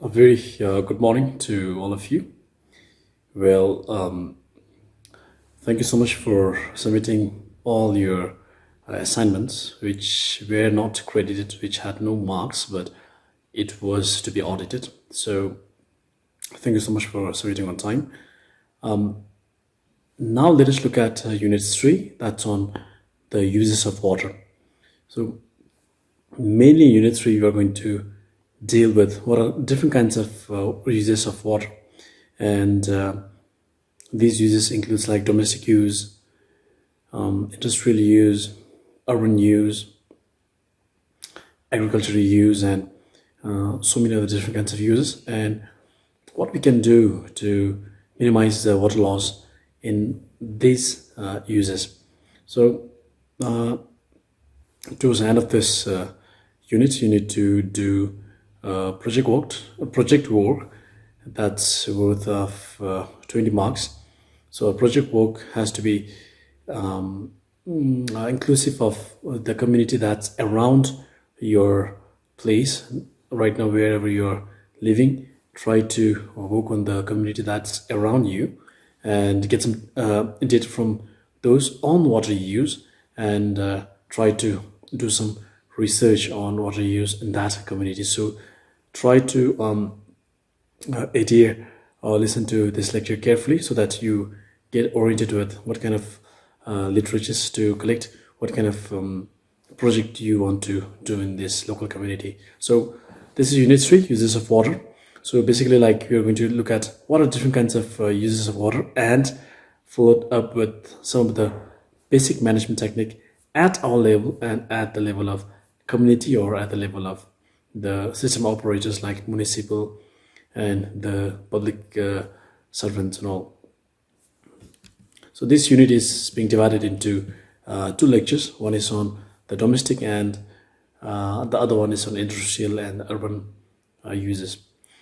A very good morning to all of you. Well, thank you so much for submitting all your assignments, which were not credited, which had no marks, but it was to be audited. So, thank you so much for submitting on time. Now, let us look at Unit 3, that's on the uses of water. So, mainly in Unit 3, we are going to deal with what are different kinds of uses of water. And these uses includes like domestic use, industrial use, urban use, agricultural use, and so many other different kinds of uses. And what we can do to minimize the water loss in these uses. So towards the end of this unit, you need to do project work that's worth of 20 marks. So a project work has to be inclusive of the community that's around your place right now, wherever you're living. Try to work on the community that's around you and get some data from those on water use, and try to do some research on water use in that community. So try to adhere or listen to this lecture carefully so that you get oriented with what kind of literatures to collect, what kind of project you want to do in this local community. So this is Unit 3, uses of water. So basically, like, we're going to look at what are different kinds of uses of water and follow up with some of the basic management technique at our level and at the level of community, or at the level of the system operators like municipal and the public servants and all. So this unit is being divided into two lectures. One is on the domestic, and the other one is on industrial and urban uses.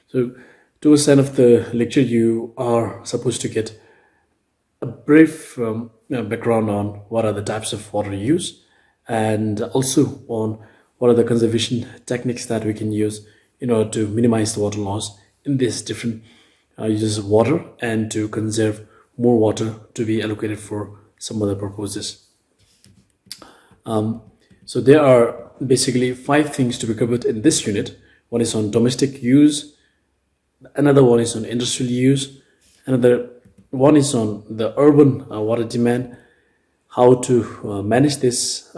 So towards the end of the lecture, you are supposed to get a brief background on what are the types of water use, and also on what are the conservation techniques that we can use in order to minimize the water loss in these different uses of water, and to conserve more water to be allocated for some other purposes. So there are basically 5 things to be covered in this unit. One is on domestic use, another one is on industrial use, another one is on the urban water demand, how to manage this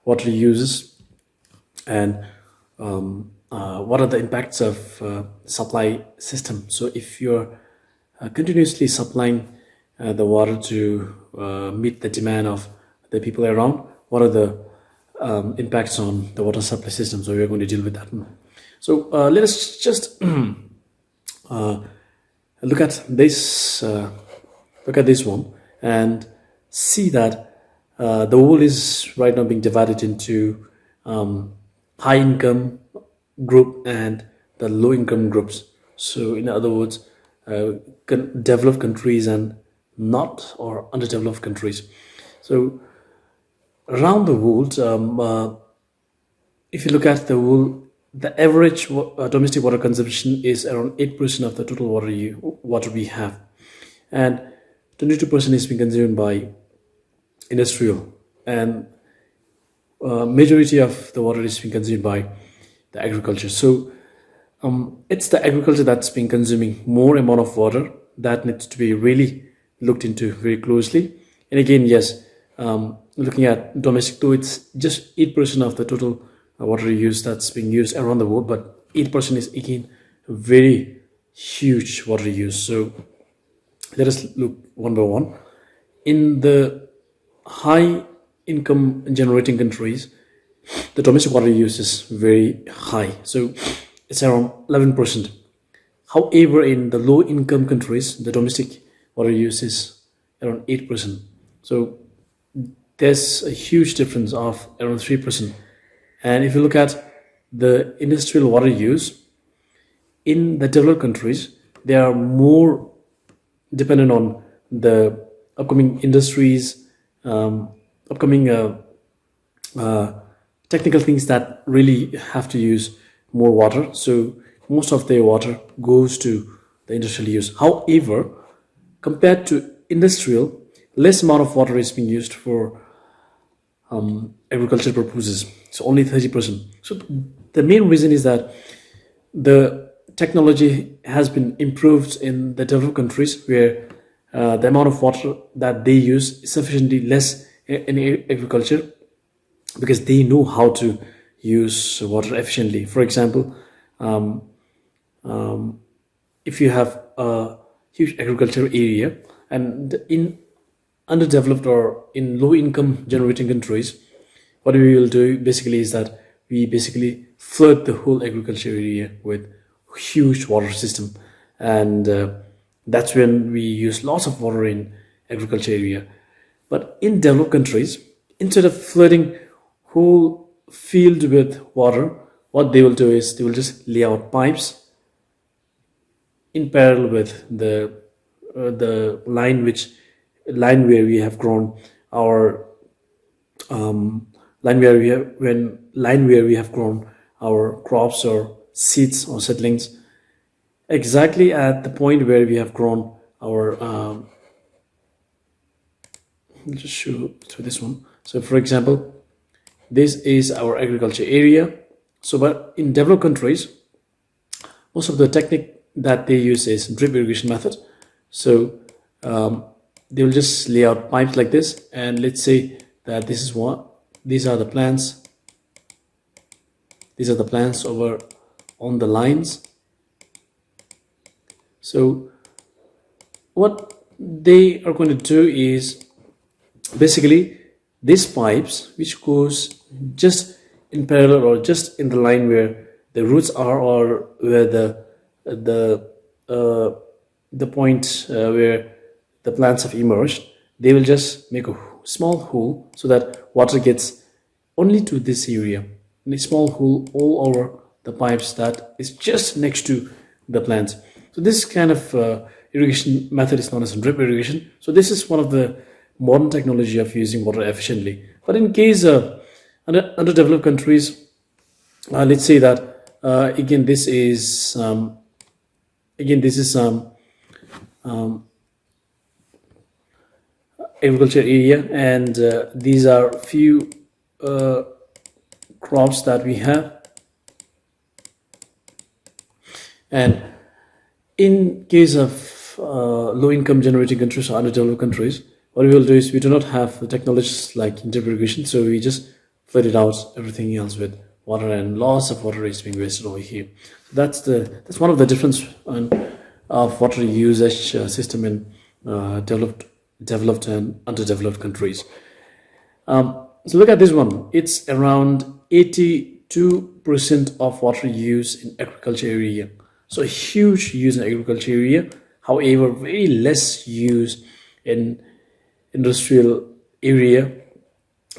water uses, and what are the impacts of supply system. So if you're continuously supplying the water to meet the demand of the people around, what are the impacts on the water supply system? So we're going to deal with that. So let us just look at this one and see that the world is right now being divided into high income group and the low income groups. So in other words, developed countries and not or underdeveloped countries. So around the world, if you look at the world, the average domestic water consumption is around 8% of the total water we have, and 22% is being consumed by industrial, and majority of the water is being consumed by the agriculture. So it's the agriculture that's been consuming more amount of water that needs to be really looked into very closely. And again, yes, looking at domestic, though it's just 8% of the total water use that's being used around the world, but 8% is again very huge water use. So let us look one by one. In the high income generating countries, the domestic water use is very high, so it's around 11%. However, in the low income countries, the domestic water use is around 8%. So there's a huge difference of around 3%. And if you look at the industrial water use in the developed countries, they are more dependent on the upcoming industries, upcoming technical things that really have to use more water, so most of their water goes to the industrial use. However, compared to industrial, less amount of water is being used for agricultural purposes. So only 30%. So the main reason is that the technology has been improved in the developed countries, where the amount of water that they use is sufficiently less in agriculture, because they know how to use water efficiently. For example, if you have a huge agricultural area, and in underdeveloped or in low income generating countries, what we will do basically is that we basically flood the whole agriculture area with huge water system, and that's when we use lots of water in agriculture area. But in developed countries, instead of flooding whole field with water, what they will do is they will just lay out pipes in parallel with the line where we have grown our line where we have grown our crops or seeds or seedlings, exactly at the point where we have grown our I'll just show through this one. So for example, this is our agriculture area. So but in developed countries, most of the technique that they use is drip irrigation method. So they will just lay out pipes like this, and let's say that this is what these are the plants over on the lines. So what they are going to do is basically these pipes, which goes just in parallel or just in the line where the roots are, or where the point where the plants have emerged, they will just make a small hole so that water gets only to this area, and a small hole all over the pipes that is just next to the plants. So this kind of irrigation method is known as drip irrigation. So this is one of the modern technology of using water efficiently. But in case of underdeveloped countries, let's say that again this is agriculture area, and these are few crops that we have. And in case of low income generating countries or underdeveloped countries, what we will do is we do not have the technologies like drip irrigation, so we just flood it out everything else with water, and lots of water is being wasted over here. So that's one of the difference of water usage system in developed and underdeveloped countries. So look at this one. It's around 82% of water use in agriculture area. So a huge use in agriculture area. However, very less use in industrial area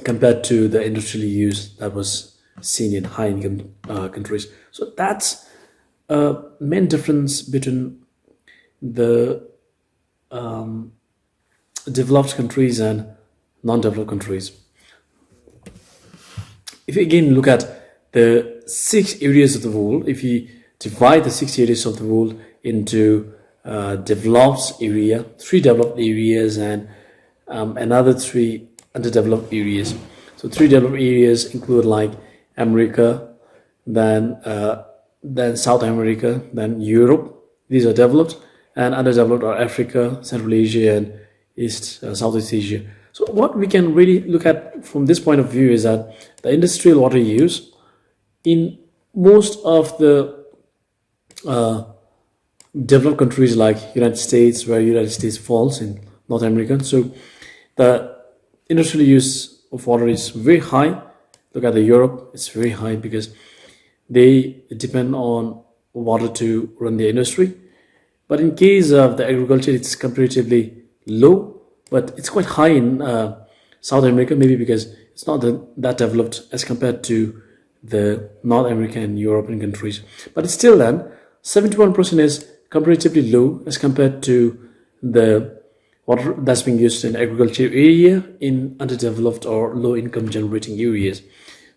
compared to the industrial use that was seen in high income countries. So that's a main difference between the developed countries and non-developed countries. If you again look at the 6 areas of the world, if you divide the 6 areas of the world into developed area, 3 developed areas, and another 3 underdeveloped areas. So 3 developed areas include like America, then South America, then Europe. These are developed, and underdeveloped are Africa, Central Asia, and Southeast Asia. So what we can really look at from this point of view is that the industrial water use in most of the developed countries like United States, where United States falls in North America. So the industrial use of water is very high. Look at the Europe, it's very high because they depend on water to run their industry. But in case of the agriculture, it's comparatively low, but it's quite high in South America, maybe because it's not that developed as compared to the North American and European countries. But it's still then 71% is comparatively low as compared to the water that's being used in agriculture area in underdeveloped or low income generating areas.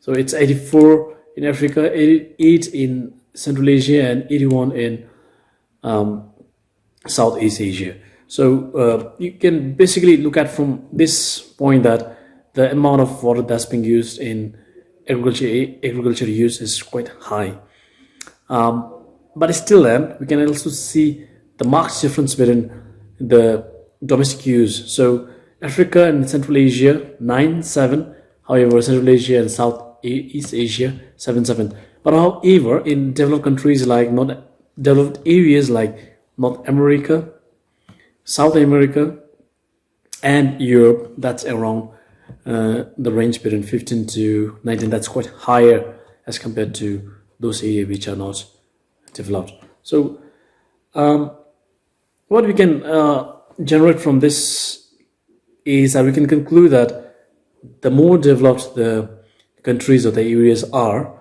So it's 84 in Africa, 88 in Central Asia, and 81 in Southeast Asia. So you can basically look at from this point that the amount of water that's being used in agriculture use is quite high. But still then we can also see the marked difference between the domestic use. So Africa and Central Asia 9-7, however Central Asia and Southeast Asia 7-7. But however in developed countries like not developed areas like North America, South America, and Europe, that's around the range between 15 to 19. That's quite higher as compared to those areas which are not developed. So what we can generate from this is that we can conclude that the more developed the countries or the areas are,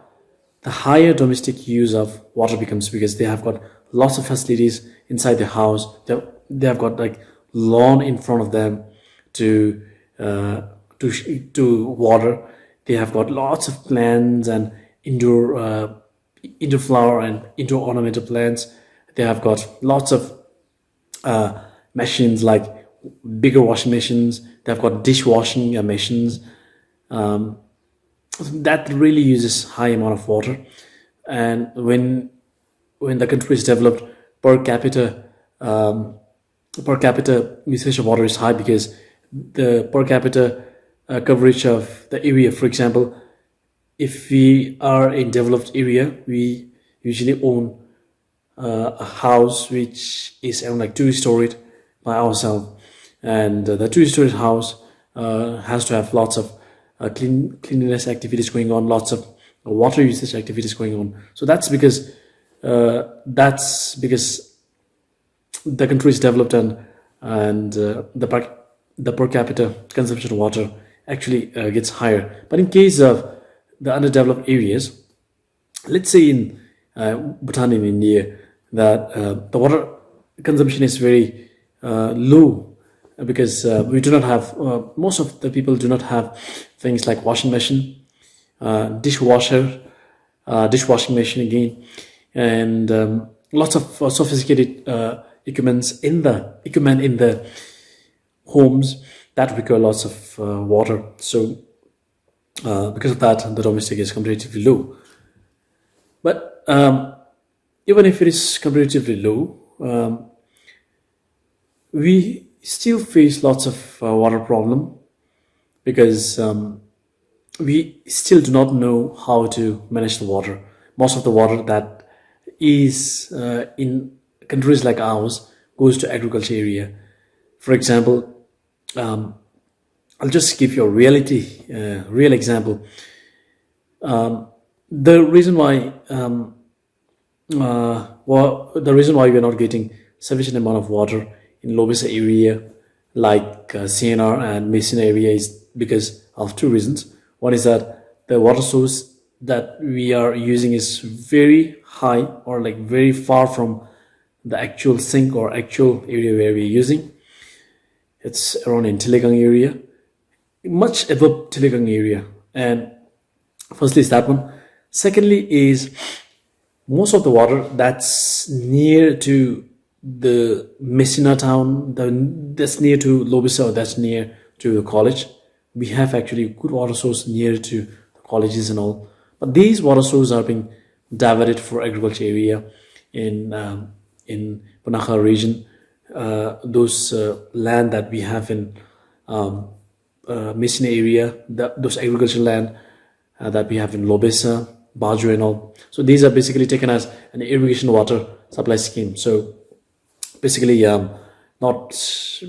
the higher domestic use of water becomes, because they have got lots of facilities inside the house. They have got like lawn in front of them to water. They have got lots of plants and indoor flower and indoor ornamental plants. They have got lots of machines like bigger washing machines. They have got dishwashing machines that really uses high amount of water. And when the country is developed, per capita usage of water is high, because the per capita coverage of the area, for example, if we are in developed area, we usually own a house which is around like 2-storied by ourselves, and the 2-storied house has to have lots of cleanliness activities going on, lots of water usage activities going on. So that's because the country is developed, and the per capita consumption of water actually gets higher. But in case of the underdeveloped areas, let's say in Bhutan in India, that the water consumption is very low, because we do not have, most of the people do not have things like washing machine, dishwashing machine again, and lots of sophisticated equipment in the homes that require lots of water. So because of that, the domestic is comparatively low. But even if it is comparatively low, we still face lots of water problem, because we still do not know how to manage the water. Most of the water that is in countries like ours goes to agriculture area. For example, I'll just give you a real example. The reason why we are not getting sufficient amount of water in Lobesa area, like CNR and Mason area, is because of two reasons. One is that the water source that we are using is very high, or like very far from the actual sink or actual area where we are using. It's around in Telegang area, much above Telegang area. And firstly is that one. Secondly is most of the water that's near to the Messina town, that's near to Lobesa, or that's near to the college. We have actually good water source near to the colleges and all. But these water sources are being diverted for agriculture area in Punakha region. Those land that we have in Messina area, those agricultural land that we have in Lobesa, Baju and all. So these are basically taken as an irrigation water supply scheme. So basically not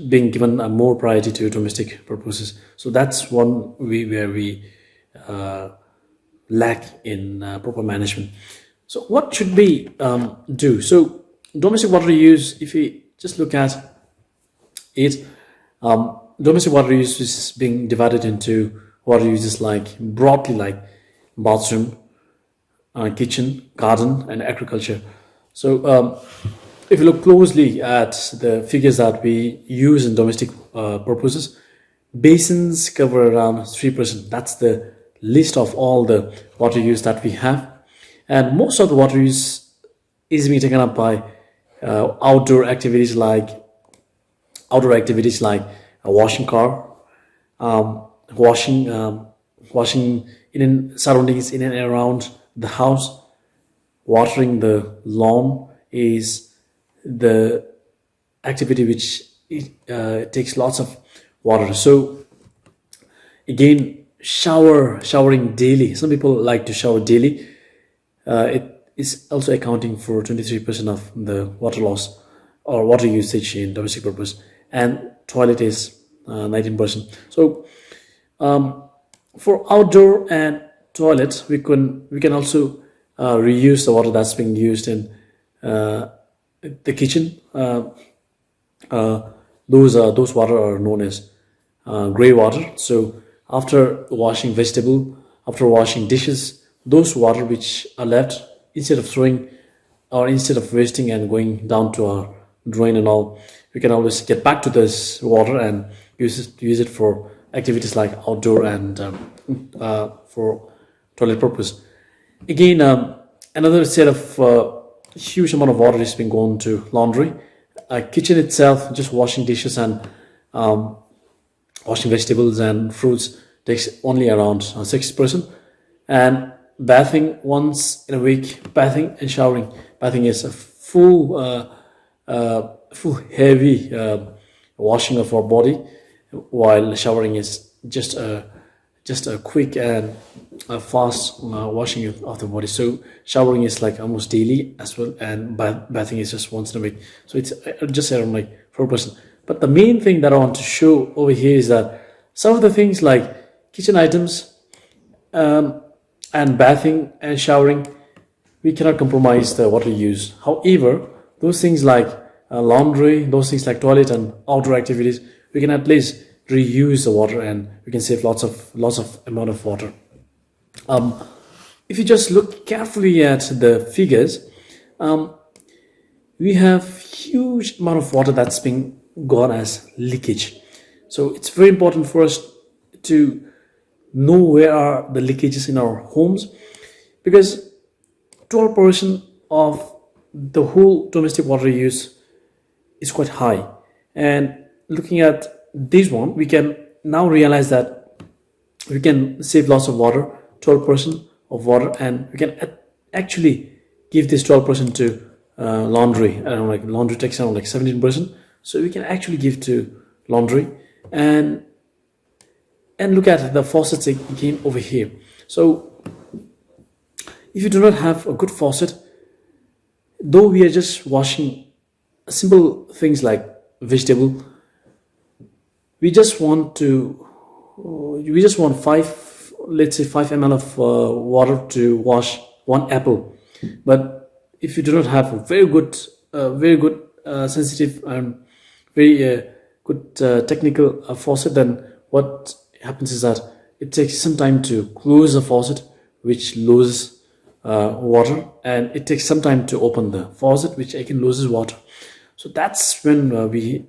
being given more priority to domestic purposes. So that's one where we lack in proper management. So what should we do? So domestic water use, if we just look at it, domestic water use is being divided into water uses like broadly like bathroom, kitchen, garden, and agriculture. So if you look closely at the figures that we use in domestic purposes, basins cover around 3%. That's the list of all the water use that we have, and most of the water use is being taken up by outdoor activities like washing car, washing in and surroundings in and around the house. Watering the lawn is the activity which takes lots of water. So again, showering daily. Some people like to shower daily. It is also accounting for 23% of the water loss or water usage in domestic purpose, and toilet is 19%. So for outdoor and toilets, we can also reuse the water that's being used in the kitchen. Those water are known as gray water. So after washing vegetable, after washing dishes, those water which are left, instead of throwing or instead of wasting and going down to our drain and all, we can always get back to this water and use it for activities like outdoor and for toilet purpose. Again, another set of huge amount of water is being gone to laundry. Kitchen itself, just washing dishes and washing vegetables and fruits takes only around 60%. And bathing once in a week, bathing and showering. Bathing is a full heavy washing of our body, while showering is just a quick and a fast washing of the body. So showering is like almost daily as well, and bathing is just once in a week. So it's just around like 4%. But the main thing that I want to show over here is that some of the things like kitchen items and bathing and showering, we cannot compromise the water use. However, those things like laundry, those things like toilet and outdoor activities, we can at least reuse the water and we can save lots of amount of water. If you just look carefully at the figures, we have huge amount of water that's being gone as leakage. So it's very important for us to know where are the leakages in our homes, because 12% of the whole domestic water use is quite high. And looking at this one, we can now realize that we can save lots of water, 12% of water, and we can actually give this 12% to laundry. I don't know, like laundry takes around like 17%. So we can actually give to laundry and look at the faucets again over here. So if you do not have a good faucet, though we are just washing simple things like vegetable, we just want 5, let's say 5 ml of water to wash one apple. But if you do not have a very good sensitive and very good technical faucet, then what happens is that it takes some time to close the faucet, which loses water, and it takes some time to open the faucet, which again loses water. So that's when we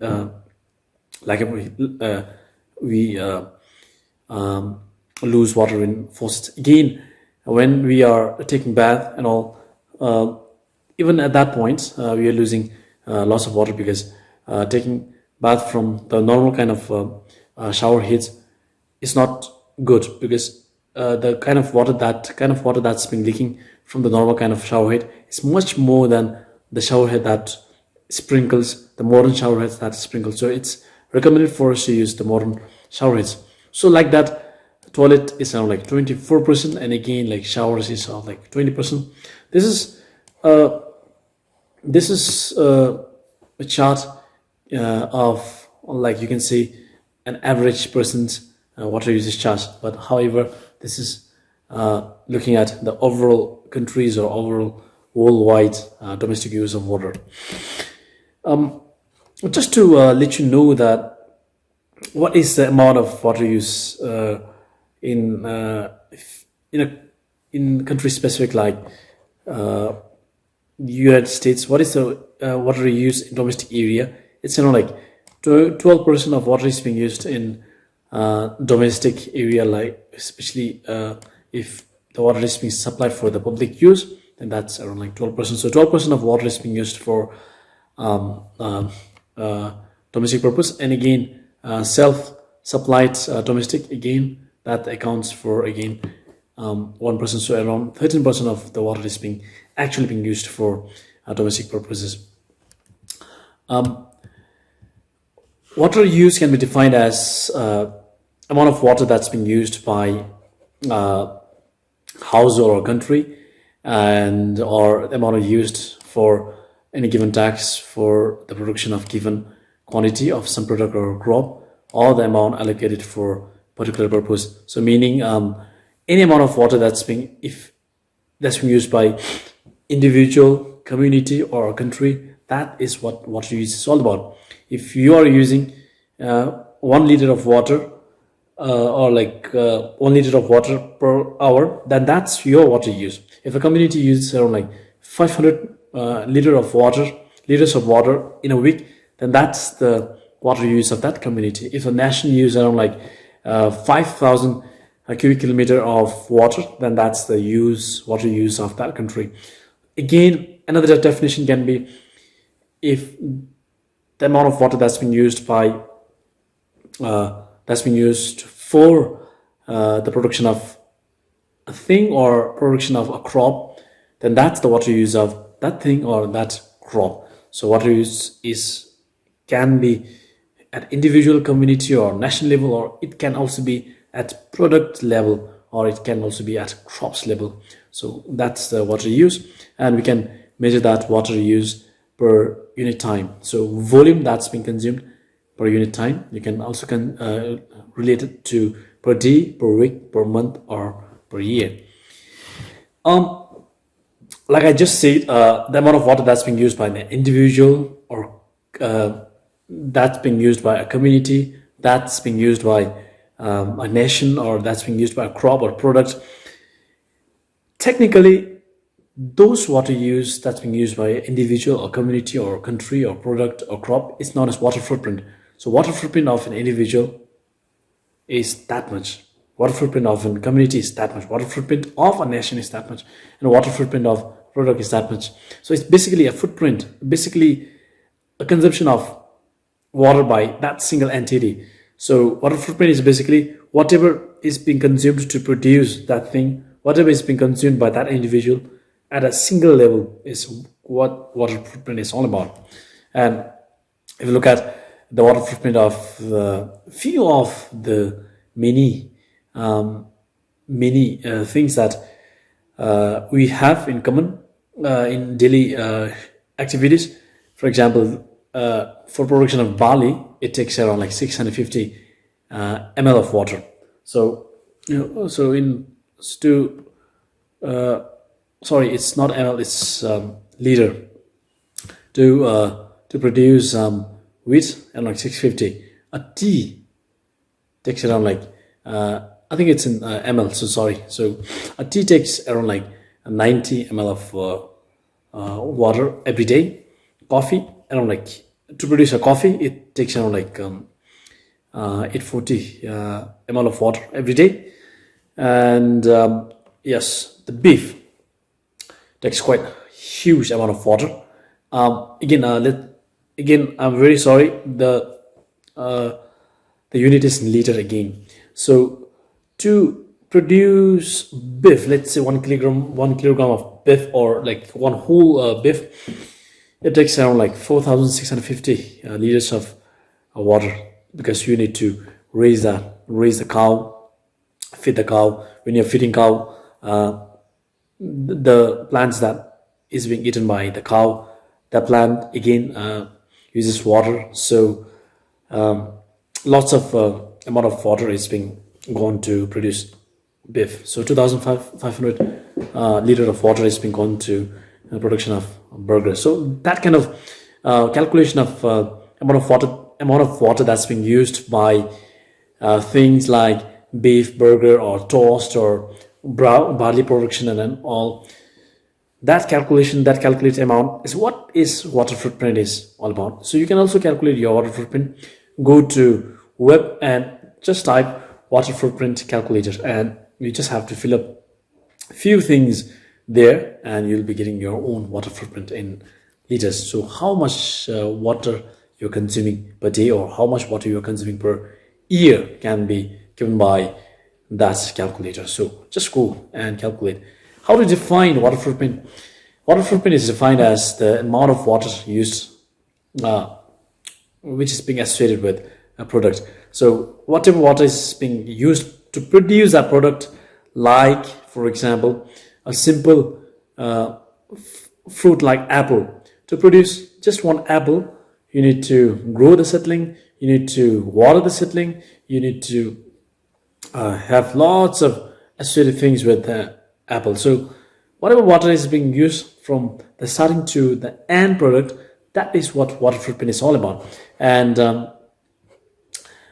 lose water in faucets. Again, when we are taking bath and all, even at that point, we are losing lots of water, because taking bath from the normal kind of shower heads is not good, because the kind of water that's been leaking from the normal kind of shower head is much more than the shower head that sprinkles, the modern shower heads that sprinkle. So it's recommended for us to use the modern shower heads. So like that, toilet is around like 24%, and again like showers is around like 20%. This is a chart of, like, you can see an average person's water usage chart. But however, this is looking at the overall countries or overall worldwide domestic use of water. Just to let you know that what is the amount of water use in country specific, like United States. What is the water use in domestic area? It's like 12% of water is being used in domestic area, like especially if the water is being supplied for the public use, then that's around like 12%. So 12% of water is being used for um, um, uh, domestic purpose, and again self-supplied domestic, again that accounts for again 1%. So around 13% of the water is being actually being used for domestic purposes. Water use can be defined as amount of water that's been used by household or country, and or amount of used for any given tax for the production of given quantity of some product or crop, or the amount allocated for particular purpose. So meaning any amount of water that's being used by individual, community, or a country, that is what water use is all about. If you are using 1 liter of water or like 1 liter of water per hour, then that's your water use. If a community uses around like 500 liters of water in a week, then that's the water use of that community. If a nation uses around like 5,000 cubic kilometer of water, then that's the water use of that country. Again, another definition can be if the amount of water that's been used for the production of a thing or production of a crop, then that's the water use of that thing or that crop. So water use can be at individual, community, or national level, or it can also be at product level, or it can also be at crops level. So that's the water use, and we can measure that water use per unit time. So volume that's being consumed per unit time. You can also relate it to per day, per week, per month, or per year. Like I just said, the amount of water that's being used by an individual, or that's being used by a community, that's being used by a nation, or that's being used by a crop or product. Technically, those water use that's being used by an individual or community or country or product or crop is known as water footprint. So water footprint of an individual is that much. Water footprint of a community is that much. Water footprint of a nation is that much. And water footprint of product is that much. So it's basically a footprint, basically a consumption of water by that single entity. So water footprint is basically whatever is being consumed to produce that thing, whatever is being consumed by that individual at a single level is what water footprint is all about. And if you look at the water footprint of the few of the many things that we have in common in daily activities. For example, for production of barley, it takes around like 650 ml of water. So sorry, it's not ml, it's liter to produce wheat, and like 650. A tea takes around like I think it's in ml. So sorry. So a tea takes around like 90 ml of water every day. Coffee around like, to produce a coffee, it takes around like 840 ml of water every day. And yes, the beef takes quite a huge amount of water. Again, I'm very sorry. The unit is in liter again. So to produce beef, let's say 1 kilogram of beef, or like one whole beef, it takes around like 4,650 liters of water, because you need to raise the cow, feed the cow. When you're feeding cow, the plants that is being eaten by the cow, the plant again uses water. So lots of amount of water is being gone to produce beef. So 2,500 liter of water is being gone to production of burgers. So that kind of calculation of amount of water that's being used by things like beef, burger, or toast, or barley production, and then all that calculated amount is what is water footprint is all about. So you can also calculate your water footprint. Go to web and just type water footprint calculator, and you just have to fill up a few things there, and you'll be getting your own water footprint in liters. So how much water you're consuming per day, or how much water you're consuming per year, can be given by that calculator. So just go and calculate. How to define water footprint? Water footprint is defined as the amount of water used, which is being associated with a product. So whatever water is being used to produce that product, like for example, a simple fruit like apple. To produce just one apple, you need to grow the seedling, you need to water the seedling, you need to have lots of associated things with the apple. So whatever water is being used from the starting to the end product, that is what water footprint is all about. And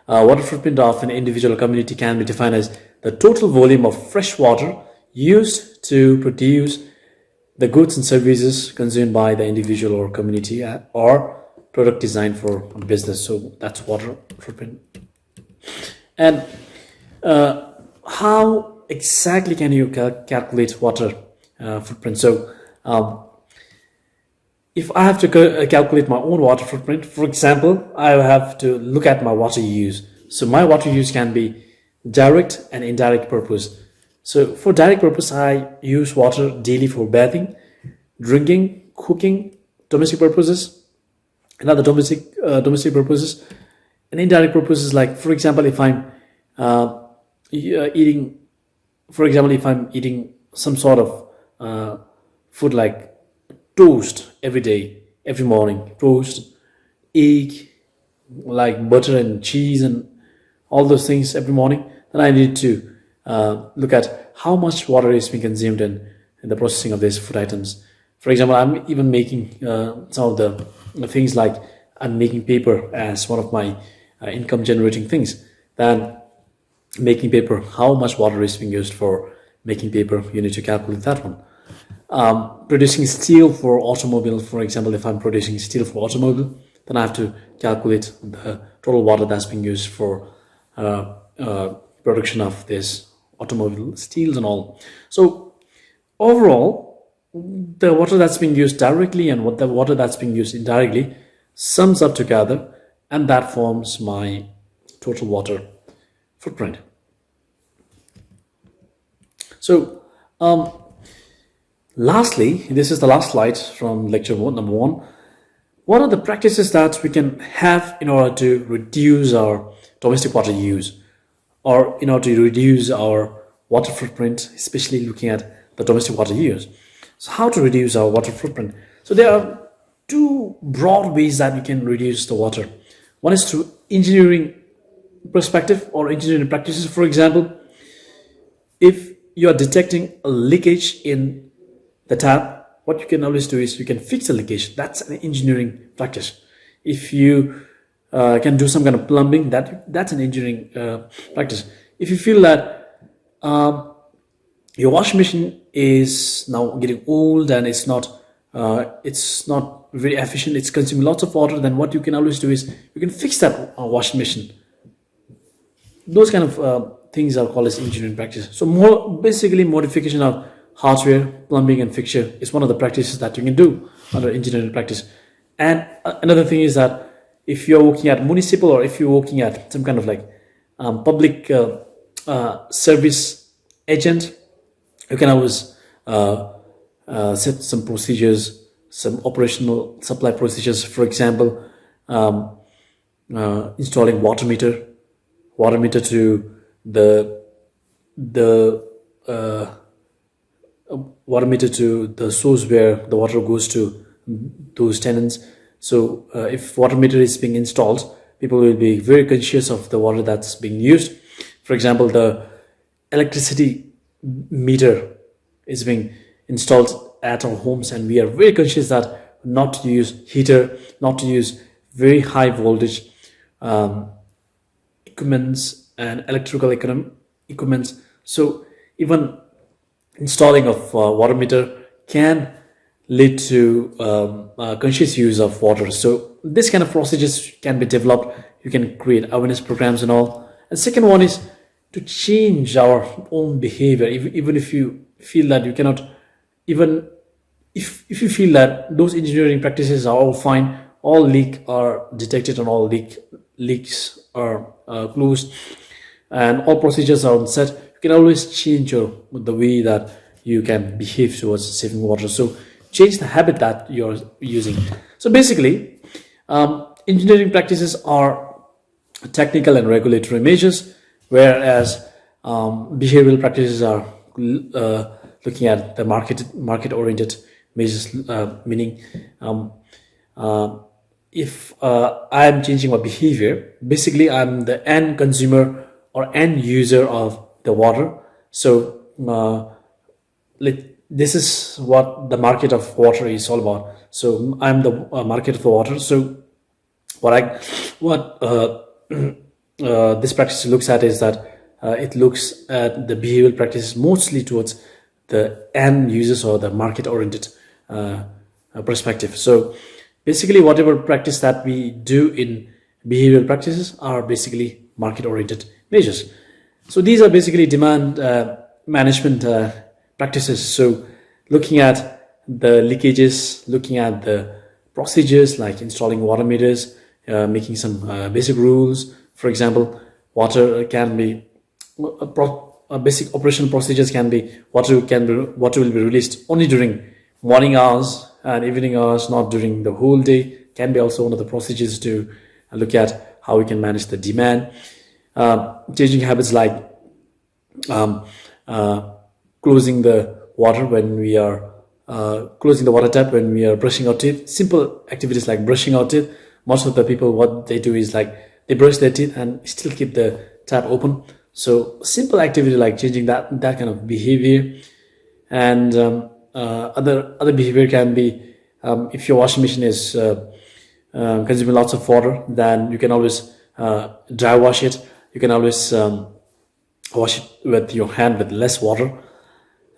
water footprint of an individual community can be defined as the total volume of fresh water used to produce the goods and services consumed by the individual or community, or product designed for business. So that's water footprint. And how exactly can you calculate water footprint? So if I have to calculate my own water footprint, for example, I have to look at my water use. So my water use can be direct and indirect purpose. So for direct purpose, I use water daily for bathing, drinking, cooking, domestic purposes, and other domestic purposes. And indirect purposes, like for example, if I'm eating, some sort of food like toast every day, every morning, toast, egg, like butter and cheese and all those things every morning, then I need to look at how much water is being consumed in the processing of these food items. For example, I'm even making some of the things, like I'm making paper as one of my income generating things. Then making paper, how much water is being used for making paper, you need to calculate that one. Producing steel for automobile, for example, if I'm producing steel for automobile, then I have to calculate the total water that's being used for production of this automobile steels and all. So overall, the water that's being used directly and what the water that's being used indirectly sums up together, and that forms my total water footprint. So lastly, this is the last slide from lecture number 1. What are the practices that we can have in order to reduce our domestic water use, or in order to reduce our water footprint, especially looking at the domestic water use? So how to reduce our water footprint? So there are two broad ways that we can reduce the water. One is through engineering perspective or engineering practices. For example, if you are detecting a leakage in the tap, what you can always do is you can fix the leakage. That's an engineering practice. If you can do some kind of plumbing, that's an engineering practice. If you feel that your washing machine is now getting old and it's not very efficient, it's consuming lots of water, then what you can always do is you can fix that washing machine. Those kind of things are called as engineering practice. So basically modification of hardware, plumbing and fixture is one of the practices that you can do under engineering practice. And another thing is that if you're working at municipal, or if you're working at some kind of like public service agent, you can always set some procedures, some operational supply procedures. For example, installing water meter to the water meter to the source where the water goes to those tenants. So if water meter is being installed, people will be very conscious of the water that's being used. For example, the electricity meter is being installed at our homes, and we are very conscious that not to use heater, not to use very high voltage equipments and electrical equipments. So even installing of water meter can lead to conscious use of water. So this kind of procedures can be developed. You can create awareness programs and all, And second one is to change our own behavior. Even if you feel that you cannot, even if you feel that those engineering practices are all fine, all leak are detected and all leaks are closed, and all procedures are on set, you can always change the way that you can behave towards saving water. So change the habit that you're using. So basically, engineering practices are technical and regulatory measures, whereas behavioral practices are looking at the market oriented measures, meaning if I'm changing my behavior, basically I'm the end consumer or end user of the water. So this is what the market of water is all about. So I'm the market of the water. So what this practice looks at is that it looks at the behavioral practices mostly towards the end users or the market oriented perspective. So basically whatever practice that we do in behavioral practices are basically market oriented measures. So these are basically demand management practices. So looking at the leakages, looking at the procedures like installing water meters, making some basic rules. For example, water can be basic operational procedures can be water will be released only during morning hours and evening hours, not during the whole day. Can be also one of the procedures to look at how we can manage the demand. Changing habits like closing the water when we are closing the water tap when we are brushing our teeth. Simple activities like brushing our teeth. Most of the people, what they do is like they brush their teeth and still keep the tap open. So simple activity like changing that kind of behavior. And other behavior can be if your washing machine is consuming lots of water, then you can always dry wash it. You can always wash it with your hand with less water,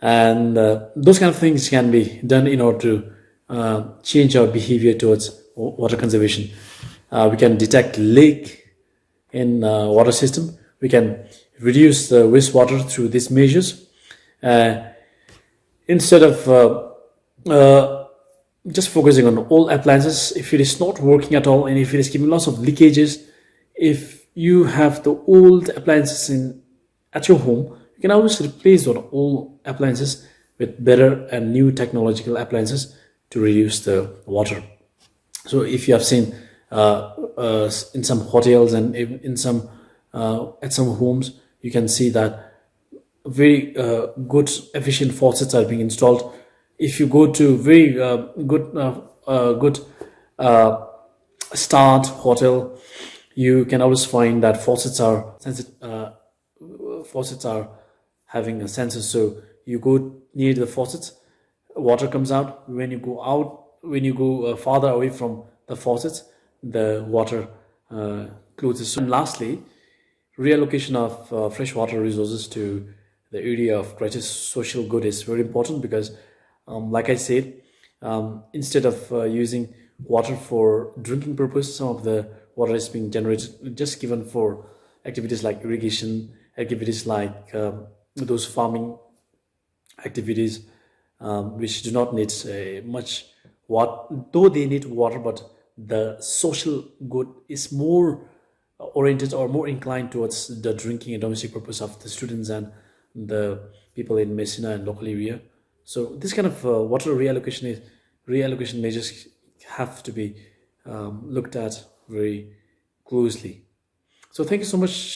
and those kind of things can be done in order to change our behavior towards water conservation. We can detect leak in water system. We can reduce the wastewater through these measures. Instead of just focusing on all appliances, if it is not working at all and if it is giving lots of leakages, if you have the old appliances at your home, you can always replace those old appliances with better and new technological appliances to reduce the water. So if you have seen in some hotels and in some at some homes, you can see that very good efficient faucets are being installed. If you go to very good start hotel, you can always find that faucets are having a sensor. So you go near the faucets, water comes out. When you go farther away from the faucets, the water closes. And lastly, reallocation of freshwater resources to the area of greatest social good is very important because, like I said, instead of using water for drinking purpose, some of the water is being generated just given for activities like irrigation, activities like those farming activities, which do not need much water, though they need water, but the social good is more oriented or more inclined towards the drinking and domestic purpose of the students and the people in Messina and local area. So this kind of water reallocation measures have to be looked at very closely. So thank you so much.